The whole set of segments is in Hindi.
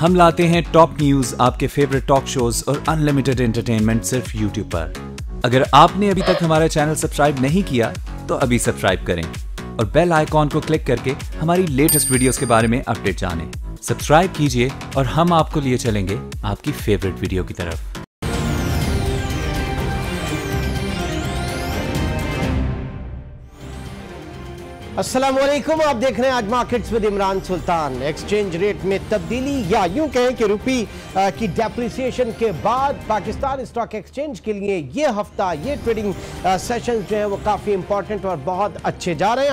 हम लाते हैं टॉप न्यूज, आपके फेवरेट टॉक शोज और अनलिमिटेड एंटरटेनमेंट सिर्फ यूट्यूब पर। अगर आपने अभी तक हमारा चैनल सब्सक्राइब नहीं किया तो अभी सब्सक्राइब करें और बेल आइकॉन को क्लिक करके हमारी लेटेस्ट वीडियोस के बारे में अपडेट जानें। सब्सक्राइब कीजिए और हम आपको लिए चलेंगे आपकी फेवरेट वीडियो की तरफ। अस्सलाम वालेकुम, आप देख रहे हैं आज markets with Imran Sultan. Exchange rate में तब्दीली या यूं कहें कि रुपी की डेप्रिसिएशन के बाद पाकिस्तान स्टॉक एक्सचेंज के लिए ये हफ्ता, ये ट्रेडिंग सेशन जो है वो काफ़ी इंपॉर्टेंट और बहुत अच्छे जा रहे हैं।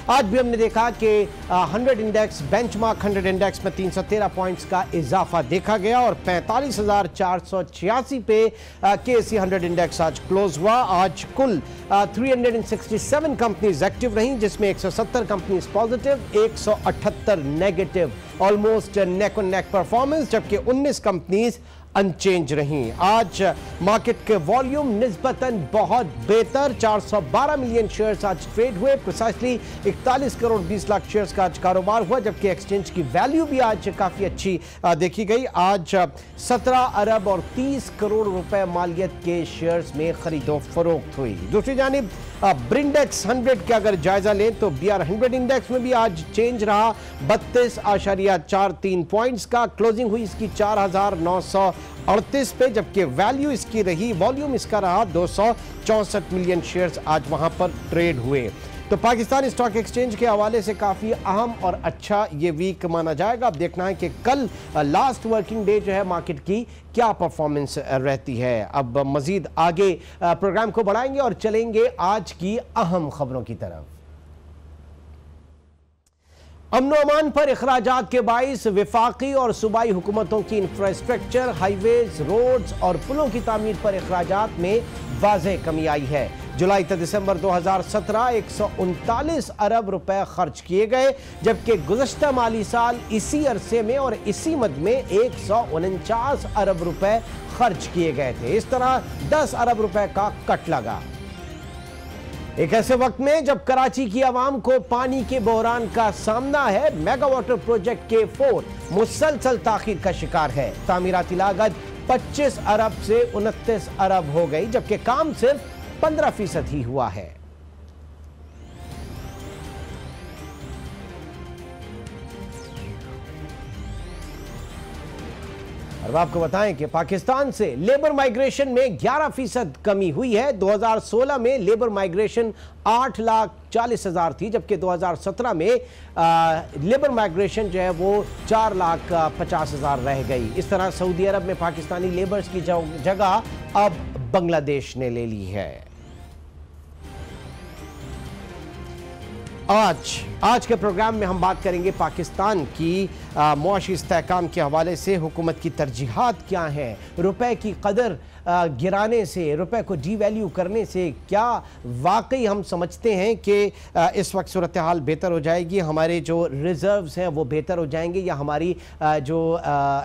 आज भी हमने देखा कि 100 इंडेक्स, बेंचमार्क 100 इंडेक्स में 313 पॉइंट्स का इजाफा देखा गया और 45,486 पे KSE 100 इंडेक्स आज क्लोज हुआ। आज कुल 367 कंपनीज एक्टिव रहीं, जिसमें 170 companies positive, 178 negative, almost neck on neck performance, जबकि 19 कंपनीज अनचेंज रहीं। आज मार्केट के वॉल्यूम निस्बतन बहुत बेहतर, 412 मिलियन शेयर्स आज ट्रेड हुए, प्रिसाइसली 41 करोड़ 20 लाख शेयर्स का आज कारोबार हुआ, जबकि एक्सचेंज की वैल्यू भी आज काफ़ी अच्छी देखी गई। आज 17 अरब और 30 करोड़ रुपए मालियत के शेयर्स में खरीदो फरोख्त हुई। दूसरी जानिब ब्रिंडेक्स 100 के अगर जायजा लें तो BR 100 इंडेक्स में भी आज चेंज रहा, 32.43 पॉइंट्स का। क्लोजिंग हुई इसकी 4,938 पे, जबकि वैल्यू इसकी रही, वॉल्यूम इसका रहा 264 मिलियन शेयर्स आज वहां पर ट्रेड हुए। तो पाकिस्तान स्टॉक एक्सचेंज के हवाले से काफ़ी अहम और अच्छा ये वीक माना जाएगा। अब देखना है कि कल लास्ट वर्किंग डे जो है मार्केट की क्या परफॉर्मेंस रहती है। अब मजीद आगे प्रोग्राम को बढ़ाएंगे और चलेंगे आज की अहम खबरों की तरफ। अमन अमान पर अखराजात के बाइस वफाकी और सूबाई हुकूमतों की इंफ्रास्ट्रक्चर, हाईवेज, रोड्स और पुलों की तामीर पर अखराजात में वाज़ेह कमी आई है। जुलाई से दिसंबर 2017 139 अरब रुपए खर्च किए गए, जबकि गुज़श्ता माली साल इसी अरसे में और इसी मद में 149 अरब रुपए खर्च किए गए थे। इस तरह 10 अरब रुपए का कट लगा। एक ऐसे वक्त में जब कराची की आवाम को पानी के बहरान का सामना है, मेगा वाटर प्रोजेक्ट K4 मुसलसल ताखीर का शिकार है। तामीराती लागत 25 अरब से 29 अरब हो गई, जबकि काम सिर्फ 15% ही हुआ है। अब आपको बताएं कि पाकिस्तान से लेबर माइग्रेशन में 11% कमी हुई है। 2016 में लेबर माइग्रेशन 8,40,000 थी, जबकि 2017 में लेबर माइग्रेशन जो है वो 4,50,000 रह गई। इस तरह सऊदी अरब में पाकिस्तानी लेबर्स की जगह अब बांग्लादेश ने ले ली है। आज के प्रोग्राम में हम बात करेंगे पाकिस्तान की मुआशी इस्तेहकाम के हवाले से हुकूमत की तरजीहात क्या हैं, रुपए की कदर गिराने से, रुपए को डीवैल्यू करने से क्या वाकई हम समझते हैं कि इस वक्त सूरत हाल बेहतर हो जाएगी, हमारे जो रिजर्व्स हैं वो बेहतर हो जाएंगे, या हमारी जो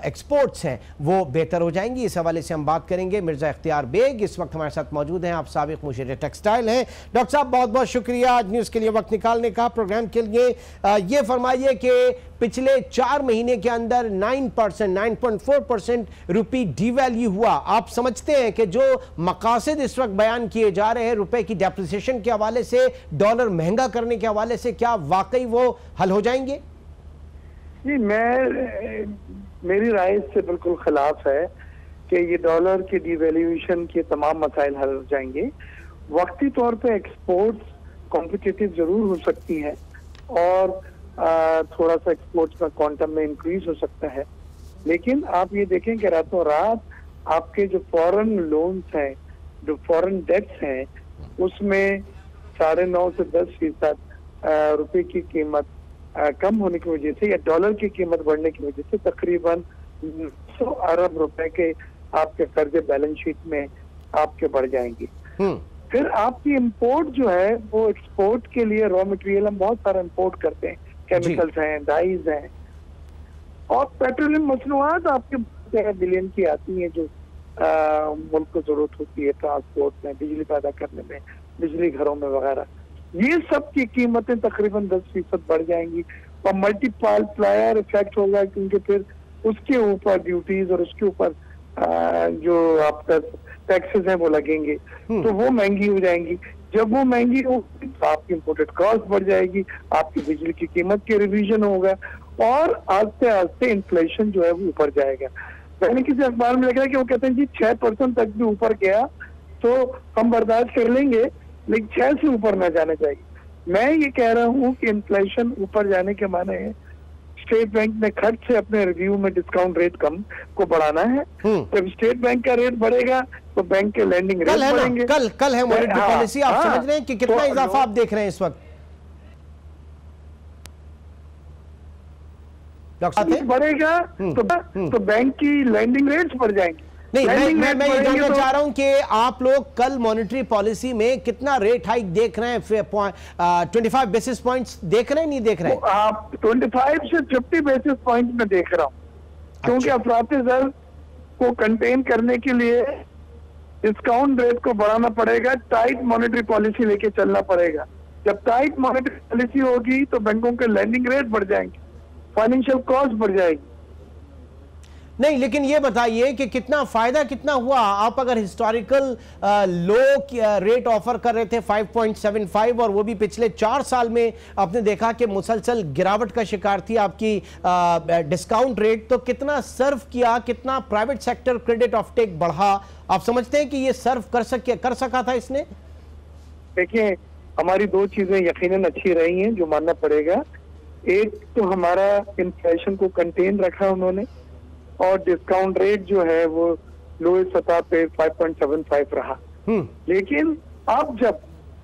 एक्सपोर्ट्स हैं वो बेहतर हो जाएंगी। इस हवाले से हम बात करेंगे। मिर्ज़ा इख्तियार बेग इस वक्त हमारे साथ मौजूद हैं, आप साबिक मुशीर टेक्सटाइल हैं। डॉक्टर साहब बहुत बहुत शुक्रिया आज न्यूज़ के लिए वक्त निकालने का, प्रोग्राम के लिए। ये फरमाइए कि पिछले 4 महीने के अंदर 9.4% रुपी डीवैल्यू हुआ। आप समझते हैं कि जो मकासद इस वक्त बयान किए जा रहे हैं रुपए की डेप्रिसिएशन के हवाले से, डॉलर महंगा करने के हवाले से, क्या वाकई वो हल हो जाएंगे? जी, मेरी राय से बिल्कुल खिलाफ है कि ये डॉलर की डिवैल्यूएशन के तमाम मसाइल हल हो जाएंगे। वक्ती तौर पे एक्सपोर्ट्स कॉम्पिटिटिव जरूर हो सकती हैं और थोड़ा सा एक्सपोर्ट्स का क्वांटम में इंक्रीज हो सकता है, लेकिन आप ये देखें कि रातों रात आपके जो फॉरेन लोन्स हैं, जो फॉरेन डेट्स हैं, उसमें 9.5 से 10% रुपए की कीमत कम होने की वजह से या डॉलर की कीमत बढ़ने की वजह से तकरीबन 100 अरब रुपए के आपके कर्जे बैलेंस शीट में आपके बढ़ जाएंगे। फिर आपकी इंपोर्ट जो है वो एक्सपोर्ट के लिए रॉ मटेरियल हम बहुत सारा इंपोर्ट करते हैं, केमिकल्स हैं, डाइज हैं और पेट्रोलियम मसनूआत आपके बिलियन की आती हैं जो मुल्क को जरूरत होती है ट्रांसपोर्ट में, बिजली पैदा करने में, बिजली घरों में वगैरह। ये सब की कीमतें तकरीबन 10% बढ़ जाएंगी और मल्टीप्लायर इफेक्ट होगा, क्योंकि फिर उसके ऊपर ड्यूटीज और उसके ऊपर जो आपका टैक्सेस हैं वो लगेंगे, तो वो महंगी हो जाएंगी। जब वो महंगी होगी तो आपकी इम्पोर्टेड कॉस्ट बढ़ जाएगी, आपकी बिजली की कीमत के रिवीजन होगा और आस्ते आस्ते इन्फ्लेशन जो है वो ऊपर जाएगा। मैंने किसी अखबार में लिखा कि वो कहते हैं जी 6% तक भी ऊपर गया तो हम बर्दाश्त कर लेंगे, लेकिन 6 से ऊपर ना जाना चाहिए। मैं ये कह रहा हूँ कि इन्फ्लेशन ऊपर जाने के माने है स्टेट बैंक ने खर्च से अपने रिव्यू में डिस्काउंट रेट कम को बढ़ाना है। जब स्टेट बैंक का रेट बढ़ेगा तो बैंक के लैंडिंग रेट बढ़ेंगे। कल है मॉनेटरी पॉलिसी, आप समझ रहे हैं कि कितना इजाफा आप देख रहे हैं इस वक्त? बढ़ेगा तो बैंक की लैंडिंग रेट्स बढ़ जाएंगी। नहीं, मैं ये जानना चाह रहा हूं कि आप लोग कल मॉनेटरी पॉलिसी में कितना रेट हाइक देख रहे हैं? 25 बेसिस पॉइंट्स देख रहे हैं, नहीं देख रहे हैं? आप 25 से 50 बेसिस पॉइंट में देख रहा हूं, क्योंकि अफराती ज़र को कंटेन करने के लिए डिस्काउंट रेट को बढ़ाना पड़ेगा, टाइट मॉनेटरी पॉलिसी लेके चलना पड़ेगा। जब टाइट मॉनेटरी पॉलिसी होगी तो बैंकों के लैंडिंग रेट बढ़ जाएंगे, फाइनेंशियल कॉस्ट बढ़ जाएगी। नहीं, लेकिन ये बताइए कि कितना फायदा कितना हुआ? आप अगर हिस्टोरिकल लो रेट ऑफर कर रहे थे 5.75 और वो भी पिछले 4 साल में आपने देखा कि मुसलसल गिरावट का शिकार थी आपकी डिस्काउंट रेट, तो कितना सर्व किया, कितना प्राइवेट सेक्टर क्रेडिट ऑफटेक बढ़ा? आप समझते हैं कि ये सर्व कर सका था इसने? देखिए, हमारी 2 चीजें यकीनन अच्छी रही हैं जो मानना पड़ेगा। एक तो हमारा इन्फ्लेशन को कंटेन रखा उन्होंने और डिस्काउंट रेट जो है वो लोएस्ट सतह पे 5.75 रहा। लेकिन अब जब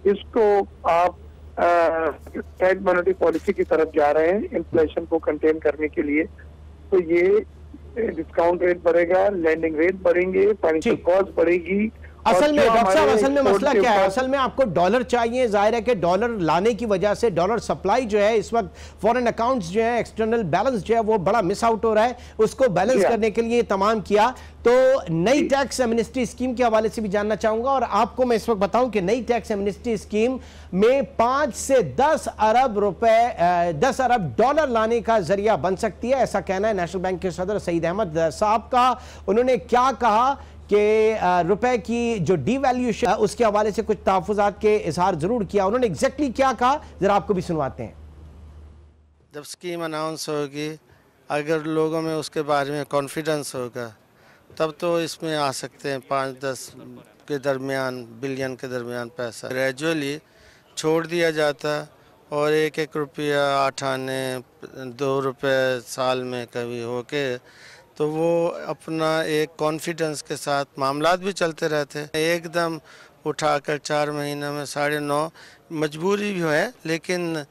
इसको आप टाइट मॉनेटरी पॉलिसी की तरफ जा रहे हैं इन्फ्लेशन को कंटेन करने के लिए, तो ये डिस्काउंट रेट बढ़ेगा, लैंडिंग रेट बढ़ेंगे, फाइनेंशियल कॉस्ट बढ़ेगी। असल में डॉक्टर साहब, असल में मसला क्या है? असल में आपको डॉलर चाहिए, जाहिर है कि डॉलर लाने की वजह से डॉलर सप्लाई जो है इस वक्त फॉरेन अकाउंट्स जो है, एक्सटर्नल बैलेंस जो है वो बड़ा मिस आउट हो रहा है, उसको बैलेंस करने के लिए तमाम किया। तो नई टैक्स एमनेस्टी स्कीम के हवाले से भी जानना चाहूंगा, और आपको मैं इस वक्त बताऊं कि नई टैक्स एमनेस्टी स्कीम में 5 से 10 अरब रुपए 10 अरब डॉलर लाने का जरिया बन सकती है, ऐसा कहना है नेशनल बैंक के सदर सईद अहमद साहब का। उन्होंने क्या कहा कि रुपए की जो डीवैल्यूएशन उसके हवाले से कुछ तहफ़्फ़ुज़ात के इजहार जरूर किया। उन्होंने एग्जैक्टली क्या कहा, जरा आपको भी सुनवाते हैं। जब स्कीम अनाउंस होगी, अगर लोगों में उसके बारे में कॉन्फिडेंस होगा, तब तो इसमें आ सकते हैं 5-10 के दरमियान बिलियन के दरमियान पैसा ग्रेजुअली छोड़ दिया जाता और 1-1 रुपया 8 आने 2 रुपये साल में कभी होके, तो वो अपना एक कॉन्फिडेंस के साथ मामलात भी चलते रहते। एकदम उठाकर 4 महीने में 9.5 मजबूरी भी है, लेकिन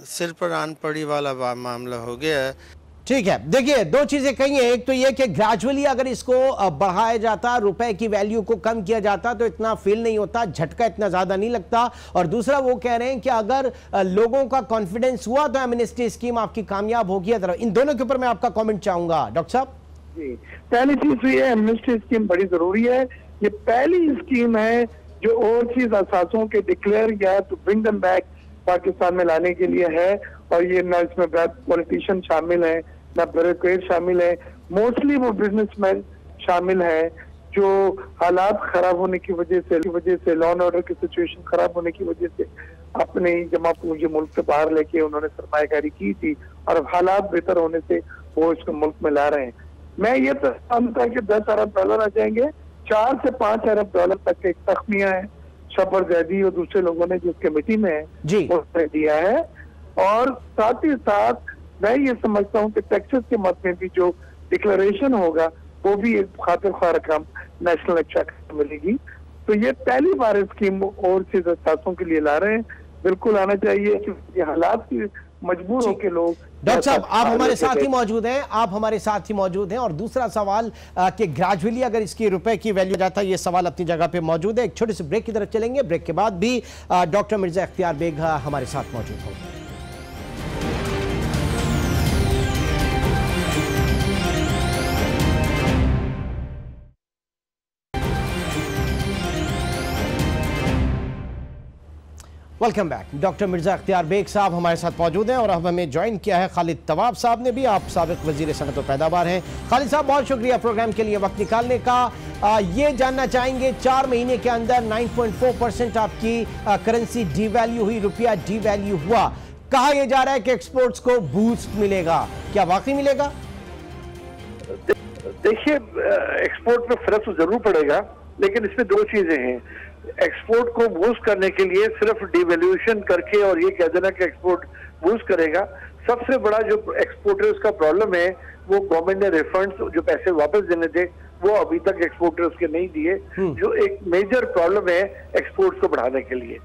सिर पर आन पड़ी वाला मामला हो गया है। ठीक है, देखिए 2 चीजें कही हैं। एक तो ये कि ग्रेजुअली अगर इसको बढ़ाया जाता, रुपए की वैल्यू को कम किया जाता तो इतना फील नहीं होता, झटका इतना ज्यादा नहीं लगता। और दूसरा वो कह रहे हैं कि अगर लोगों का कॉन्फिडेंस हुआ तो एमनेस्टी स्कीम आपकी कामयाब होगी। इन दोनों के ऊपर मैं आपका कमेंट चाहूंगा डॉक्टर साहब। जी, पहली चीज तो ये एमनेस्टी स्कीम बड़ी जरूरी है। ये पहली स्कीम है जो ओवरसीज असासों के डिक्लेयर या to bring them back Pakistan में लाने के लिए है, और ये न इसमें पॉलिटिशियन शामिल है, ना ब्यूरोक्रेट शामिल है, मोस्टली वो बिजनेसमैन शामिल है जो हालात खराब होने की वजह से लॉ एंड ऑर्डर की सिचुएशन खराब होने की वजह से अपने जमा पूंजी मुल्क से बाहर लेके उन्होंने सरमायाकारी की थी, और हालात बेहतर होने से वो इसको मुल्क में ला रहे हैं। मैं ये तो समझता कि 10 अरब डॉलर आ जाएंगे, 4 से 5 अरब डॉलर तक एक तख्मिया है शबर जैदी और दूसरे लोगों ने जिस कमेटी में है उसने दिया है। और साथ ही साथ मैं ये समझता हूँ कि टैक्सेस के मद में भी जो डिक्लेरेशन होगा वो भी एक खातिर ख्वाह रकम नेशनल एक्सचेकर मिलेगी। तो ये पहली बार स्कीम ओवरसीज असासों के लिए ला रहे हैं, बिल्कुल आना चाहिए क्योंकि हालात की मजबूर होकर लोग। डॉक्टर साहब, आप हमारे साथ ही मौजूद हैं, आप हमारे साथ ही मौजूद हैं। और दूसरा सवाल कि ग्रेजुअली अगर इसकी रुपए की वैल्यू जाता है, ये सवाल अपनी जगह पे मौजूद है। एक छोटे से ब्रेक की तरफ चलेंगे, ब्रेक के बाद भी डॉक्टर मिर्जा इख्तियार बेग हमारे साथ मौजूद होंगे। Welcome back. डॉक्टर मिर्जा अख्तियार बेग साहब हमारे साथ मौजूद हैं और अब हमें ज्वाइन किया है खालिद तवाब साहब ने भी। आप साबिक वजीर सनअत व पैदावार हैं। खालिद साहब बहुत शुक्रिया प्रोग्राम के लिए वक्त निकालने का। ये जानना चाहेंगे 4 महीने के अंदर 9.4% आपकी करेंसी डीवैल्यू हुई, रुपया डीवैल्यू हुआ। कहा यह जा रहा है कि एक्सपोर्ट्स को बूस्ट मिलेगा, क्या वाकई मिलेगा? देखिए, एक्सपोर्ट में फर्क तो जरूर पड़ेगा, लेकिन इसमें दो चीजें हैं। एक्सपोर्ट को बूस्ट करने के लिए सिर्फ डिवैल्यूएशन करके और ये कह देना कि एक्सपोर्ट बूस्ट करेगा, सबसे बड़ा जो एक्सपोर्टर्स का प्रॉब्लम है वो गवर्नमेंट ने रिफंड्स जो पैसे वापस देने थे वो अभी तक एक्सपोर्टर्स के नहीं दिए, जो एक मेजर प्रॉब्लम है एक्सपोर्ट्स को बढ़ाने के लिए।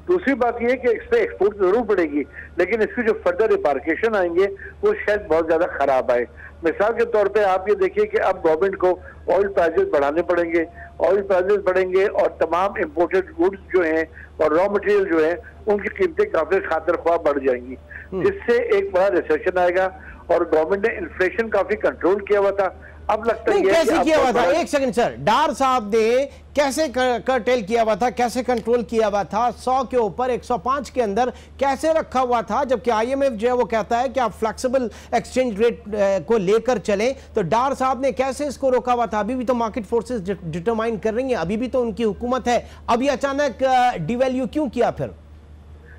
दूसरी बात यह है कि इसमें एक्सपोर्ट जरूर बढ़ेगी, लेकिन इसके जो फर्दर रिपार्केशन आएंगे वो शायद बहुत ज्यादा खराब आए। मिसाल के तौर पे आप ये देखिए कि अब गवर्नमेंट को ऑयल प्राइसेस बढ़ाने पड़ेंगे, ऑयल प्राइसेस बढ़ेंगे और तमाम इंपोर्टेड गुड्स जो हैं और रॉ मटेरियल जो है उनकी कीमतें काफी खातिर ख्वाह बढ़ जाएंगी, जिससे एक बड़ा रिसेशन आएगा। और गवर्नमेंट ने इन्फ्लेशन काफी कंट्रोल किया हुआ था, अब लगता है कैसे किया हुआ था? एक सेकंड सर, डार साहब ने कैसे कर्टेल किया हुआ था, कैसे कंट्रोल किया हुआ था? 100 के ऊपर 105 के अंदर कैसे रखा हुआ था, जबकि आईएमएफ जो है वो कहता है कि आप फ्लेक्सिबल एक्सचेंज रेट को लेकर चलें, तो डार साहब ने कैसे इसको रोका हुआ था? अभी भी तो मार्केट फोर्सेस डिटरमाइन कर रही हैं, अभी भी तो उनकी हुकूमत है, अभी अचानक डिवैल्यू क्यों किया फिर?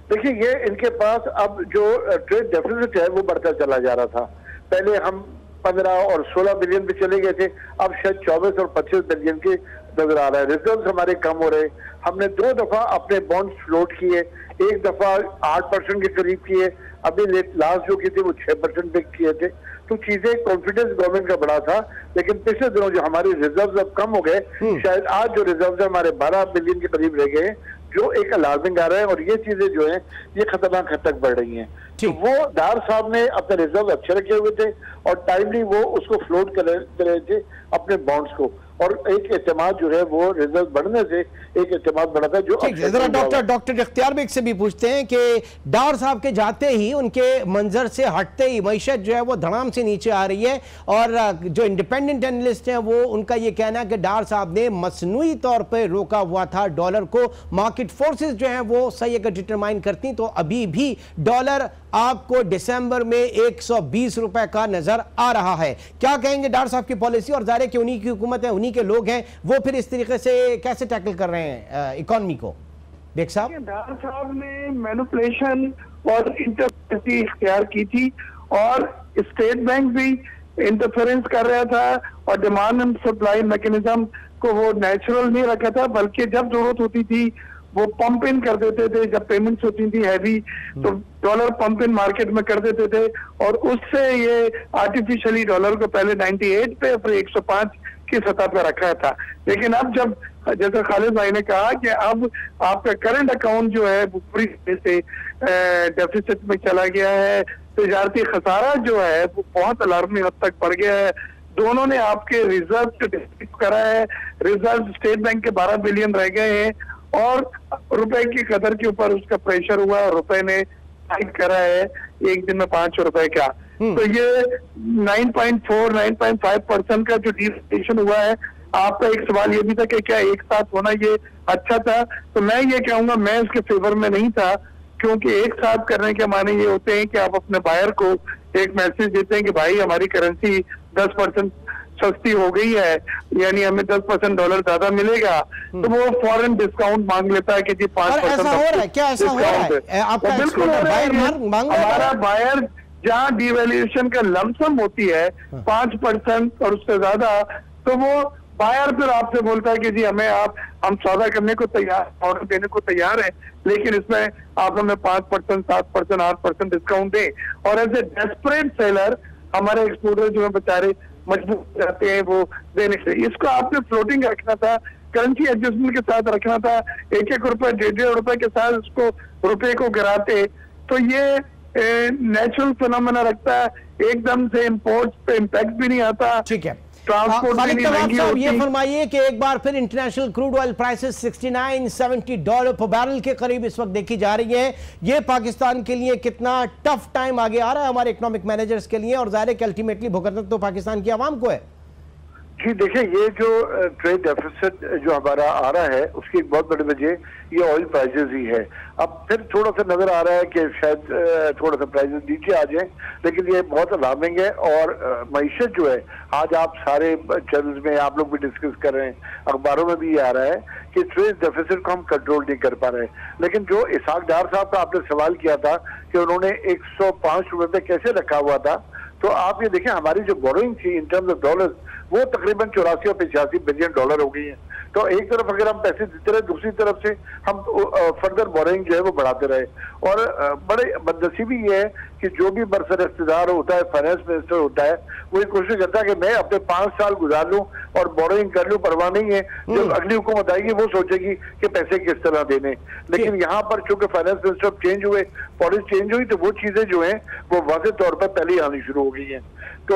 देखिए, ये इनके पास अब जो ट्रेड डेफिसिट है वो बढ़ता चला जा रहा था। पहले हम 15 और 16 बिलियन पे चले गए थे, अब शायद 24 और 25 बिलियन के नजर आ रहा है। रिजर्व्स हमारे कम हो रहे। हमने 2 दफा अपने बॉन्ड्स फ्लोट किए, एक दफा 8% के करीब किए, अभी लास्ट जो की थे वो 6% पे किए थे। तो चीजें कॉन्फिडेंस गवर्नमेंट का बड़ा था, लेकिन पिछले दिनों जो हमारे रिजर्व्स अब कम हो गए, शायद आज जो रिजर्व्स हमारे 12 बिलियन के करीब रह गए, जो एक अलार्मिंग आ रहा है और ये चीजें जो हैं ये खतरनाक हद तक बढ़ रही हैं। तो वो डार साहब ने अपने रिजर्व अच्छे रखे हुए थे और टाइमली वो उसको फ्लोट कर रहे थे अपने बॉन्ड्स को, और एक एतमाद जो है वो रिजर्व बढ़ने से एक एतमाद बढ़ा था। जो जरा डॉक्टर इख्तियार बेग से भी पूछते हैं कि डार साहब के जाते ही, उनके मंजर से हटते ही मईशत जो है वो धड़ाम से नीचे आ रही है, और जो इंडिपेंडेंट एनालिस्ट हैं वो उनका ये कहना है कि डार साहब ने मसनूई तौर पर रोका हुआ था डॉलर को। मार्केट फोर्सेस जो है वो सही अगर डिटरमाइन करती तो अभी भी डॉलर आपको दिसंबर में 120 रुपए का नजर आ रहा है। क्या कहेंगे डार साहब की पॉलिसी? और जाहिर है कि उन्हीं की हुकूमत है, उन्हीं के लोग हैं, वो फिर इस तरीके से कैसे टैकल कर रहे हैं इकोनॉमी को? बेग साहब, डार साहब ने मैनिपुलेशन और इंटरफेरेंस इख्तियार की थी, और स्टेट बैंक भी इंटरफेरेंस कर रहा था, और डिमांड एंड सप्लाई मैकेनिज्म को वो नेचुरल नहीं रखा था, बल्कि जब जरूरत होती थी वो पंप इन कर देते थे। जब पेमेंट्स होती थी हैवी, तो डॉलर पंप इन मार्केट में कर देते थे, और उससे ये आर्टिफिशियली डॉलर को पहले 98 पे फिर 105 की सतह पे रखा था। लेकिन अब जब, जैसे खालिद भाई ने कहा कि अब आपका करंट अकाउंट जो है वो पूरी तरह से डेफिसिट में चला गया है, तिजारती खसारा जो है वो बहुत अलार्मिंग हद तक बढ़ गया है। दोनों ने आपके रिजर्व को डिफिट करा है, रिजर्व स्टेट बैंक के 12 बिलियन रह गए हैं, और रुपए की कदर के ऊपर उसका प्रेशर हुआ, रुपए ने हाइक करा है एक दिन में 5 रुपए का। तो ये 9.5% का जो डिवैल्यूएशन हुआ है, आपका एक सवाल ये भी था कि क्या एक साथ होना ये अच्छा था? तो मैं ये कहूंगा, मैं इसके फेवर में नहीं था, क्योंकि एक साथ करने के माने ये होते हैं कि आप अपने बायर को एक मैसेज देते हैं कि भाई हमारी करेंसी 10% सस्ती हो गई है, यानी हमें 10% डॉलर ज्यादा मिलेगा, तो वो फॉरेन डिस्काउंट मांग लेता है कि जी 5%। ऐसा हो रहा है क्या? ऐसा हो रहा है? आपका बिल्कुल हमारा बायर जहाँ डिवैल्यूएशन का लमसम होती है 5% और उससे ज्यादा, तो वो बायर फिर आपसे बोलता है कि जी हम सौदा करने को तैयार, ऑर्डर देने को तैयार है, लेकिन इसमें आप हमें 5%, 7%, 8% डिस्काउंट दें। और ऐसे डेस्परेट सेलर हमारे एक्सपोर्टर जो है बेचारे मजबूर हो जाते हैं वो देने से। इसको आपने फ्लोटिंग रखना था, करेंसी एडजस्टमेंट के साथ रखना था, 1-1 रुपए 1.5 रुपए के साथ उसको रुपए को गिराते, तो ये नेचुरल फिनोमेना रखता है, एकदम से इंपोर्ट पे इम्पैक्ट भी नहीं आता। ठीक है, ट्रांसपोर्ट भी नहीं महंगी होती। ये फरमाइए कि एक बार फिर इंटरनेशनल क्रूड ऑयल प्राइसेस $69-70 पर बैरल के करीब इस वक्त देखी जा रही है। ये पाकिस्तान के लिए कितना टफ टाइम आगे आ रहा है हमारे इकोनॉमिक मैनेजर्स के लिए, और जाहिर है कि अल्टीमेटली भुगतना तो पाकिस्तान की आवाम को है। जी देखिए, ये जो ट्रेड डेफिसिट जो हमारा आ रहा है उसकी एक बहुत बड़ी वजह ये ऑयल प्राइसेस ही है। अब फिर थोड़ा सा नजर आ रहा है कि शायद थोड़ा सा प्राइसेस नीचे आ जाए, लेकिन ये बहुत अलार्मिंग है। और मईशत जो है, आज आप सारे चैनल्स में आप लोग भी डिस्कस कर रहे हैं, अखबारों में भी ये आ रहा है कि ट्रेड डेफिसिट को हम कंट्रोल नहीं कर पा रहे। लेकिन जो इसाक डार साहब का आपने सवाल किया था कि उन्होंने 105 रुपए पे कैसे रखा हुआ था, तो आप ये देखें हमारी जो बोरोइंग थी इन टर्म्स ऑफ डॉलर्स वो तकरीबन 84 और 85 बिलियन डॉलर हो गई है। तो एक तरफ अगर हम पैसे देते रहे, दूसरी तरफ से हम फर्दर बोरिंग जो है वो बढ़ाते रहे। और बड़े बदनसीबी ये है कि जो भी बरसर इख्तिदार होता है, फाइनेंस मिनिस्टर होता है, वो ये कोशिश करता है कि मैं अपने 5 साल गुजार लूं और बोरिंग कर लूं, परवाह नहीं है। जब अगली हुकूमत आएगी वो सोचेगी कि पैसे किस तरह देने। लेकिन यहाँ पर चूंकि फाइनेंस मिनिस्टर चेंज हुए, पॉलिसी चेंज हुई, तो वो चीजें जो है वो वाज़ेह तौर पर पहले ही आनी शुरू हो गई है। तो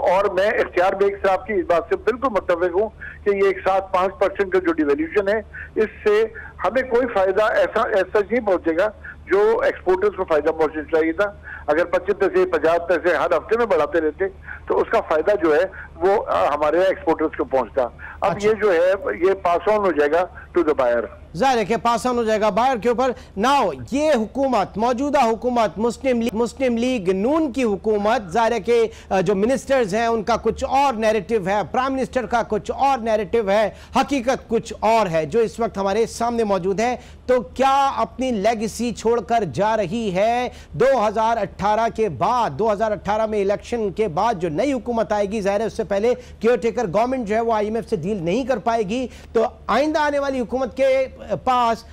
और मैं इख्तियार बेग साहब की इस बात से बिल्कुल मुत्तफिक हूँ कि ये एक साथ 5% का जो डिवैल्यूशन है, इससे हमें कोई फायदा ऐसा नहीं पहुंचेगा जो एक्सपोर्टर्स को फायदा पहुंचना चाहिए था। अगर 25 पैसे 50 पैसे हर हफ्ते में बढ़ाते रहते तो उसका फायदा जो है वो हमारे एक्सपोर्टर्स को पहुंचता। अब ये जो है ये पास ऑन हो जाएगा टू द बायर, जाहिर है कि पास ऑन हो जाएगा बायर के ऊपर। नाउ ये हुकूमत, मौजूदा हुकूमत, मुस्लिम लीग नून की हुकूमत, जाहिर है कि जो मिनिस्टर्स हैं उनका कुछ और नैरेटिव है, प्राइम मिनिस्टर का कुछ और नैरेटिव है, हकीकत कुछ और है जो इस वक्त हमारे सामने मौजूद है। तो क्या अपनी लेगेसी छोड़कर जा रही है 2018 के बाद, 2018 में इलेक्शन के बाद जो नई हुकूमत आएगी, जाहिर है उससे पहले केयरटेकर गवर्नमेंट जो है वो IMF से डील नहीं कर पाएगी, तो आइंदा आने वाली हुकूमत के पास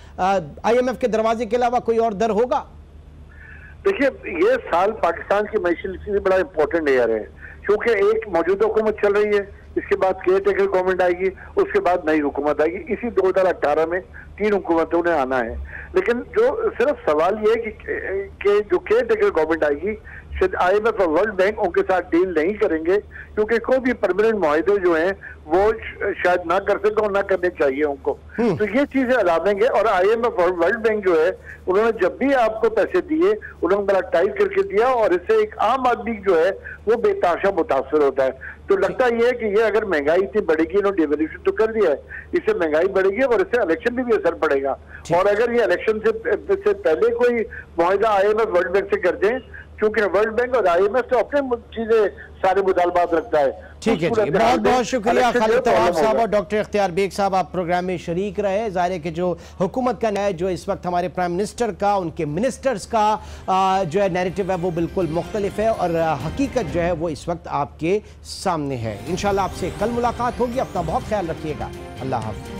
IMF के दरवाजे के अलावा कोई और दर होगा? देखिए, ये साल पाकिस्तान की मईशत के लिए बड़ा इंपॉर्टेंट ईयर है, क्योंकि एक मौजूदा हुकूमत चल रही है, इसके बाद केयर टेकर गवर्नमेंट आएगी, उसके बाद नई हुकूमत आएगी। इसी 2018 में 3 हुकूमतों ने आना है। लेकिन जो सिर्फ सवाल ये है कि जो केयर टेकर गवर्नमेंट आएगी, शायद IMF और वर्ल्ड बैंक उनके साथ डील नहीं करेंगे, क्योंकि कोई भी परमानेंट मुआहदे जो हैं वो शायद ना कर सके और ना करने चाहिए उनको। तो ये चीजें अलार्मिंग है। और IMF और वर्ल्ड बैंक जो है उन्होंने जब भी आपको पैसे दिए उन्होंने बड़ा टाइट करके दिया, और इससे एक आम आदमी जो है वो बेताशा मुतासर होता है। तो लगता ये है कि ये अगर महंगाई इतनी बढ़ेगी, इन्होंने डिवैल्यूशन तो कर दिया है, इससे महंगाई बढ़ेगी और इससे इलेक्शन में भी असर पड़ेगा। और अगर ये इलेक्शन से पहले कोई मुआहदा IMF वर्ल्ड बैंक से कर दें, क्योंकि वर्ल्ड बैंक और IMF तो अपने चीजें सारे मुतालबात रखता है। ठीक है जी, बहुत बहुत शुक्रिया खालिद तवाब साहब और डॉक्टर इख्तियार बेग साहब, आप प्रोग्राम में शरीक रहे। जाहिर है कि जो हुकूमत का न्याय जो इस वक्त हमारे प्राइम मिनिस्टर का, उनके मिनिस्टर्स का जो है नैरेटिव है वो बिल्कुल मुख्तलिफ है, और हकीकत जो है वो इस वक्त आपके सामने है। इंशाल्लाह आपसे कल मुलाकात होगी। अपना बहुत ख्याल रखिएगा। अल्लाह हाफ़िज़।